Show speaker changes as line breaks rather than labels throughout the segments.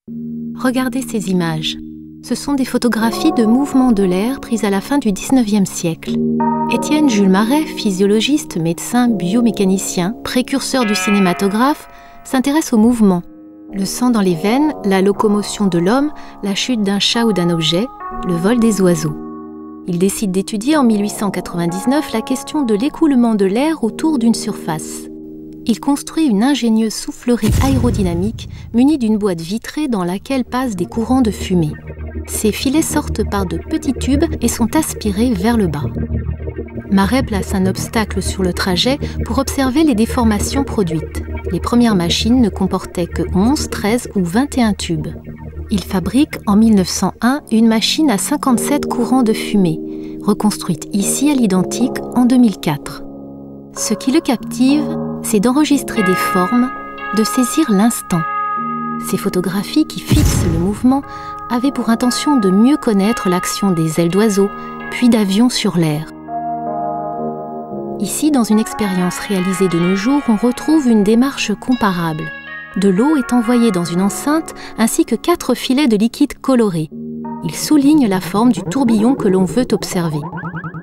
Regardez ces images. Ce sont des photographies de mouvements de l'air prises à la fin du XIXe siècle. Étienne Jules Marais, physiologiste, médecin, biomécanicien, précurseur du cinématographe, s'intéresse au mouvement. Le sang dans les veines, la locomotion de l'homme, la chute d'un chat ou d'un objet, le vol des oiseaux. Il décide d'étudier en 1899 la question de l'écoulement de l'air autour d'une surface. Il construit une ingénieuse soufflerie aérodynamique munie d'une boîte vitrée dans laquelle passent des courants de fumée. Ces filets sortent par de petits tubes et sont aspirés vers le bas. Marais place un obstacle sur le trajet pour observer les déformations produites. Les premières machines ne comportaient que 11, 13 ou 21 tubes. Il fabrique en 1901 une machine à 57 courants de fumée, reconstruite ici à l'identique en 2004. Ce qui le captive, c'est d'enregistrer des formes, de saisir l'instant. Ces photographies qui fixent le mouvement avaient pour intention de mieux connaître l'action des ailes d'oiseaux, puis d'avions sur l'air. Ici, dans une expérience réalisée de nos jours, on retrouve une démarche comparable. De l'eau est envoyée dans une enceinte ainsi que 4 filets de liquide coloré. Ils soulignent la forme du tourbillon que l'on veut observer.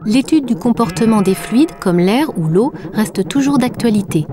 L'étude du comportement des fluides, comme l'air ou l'eau, reste toujours d'actualité.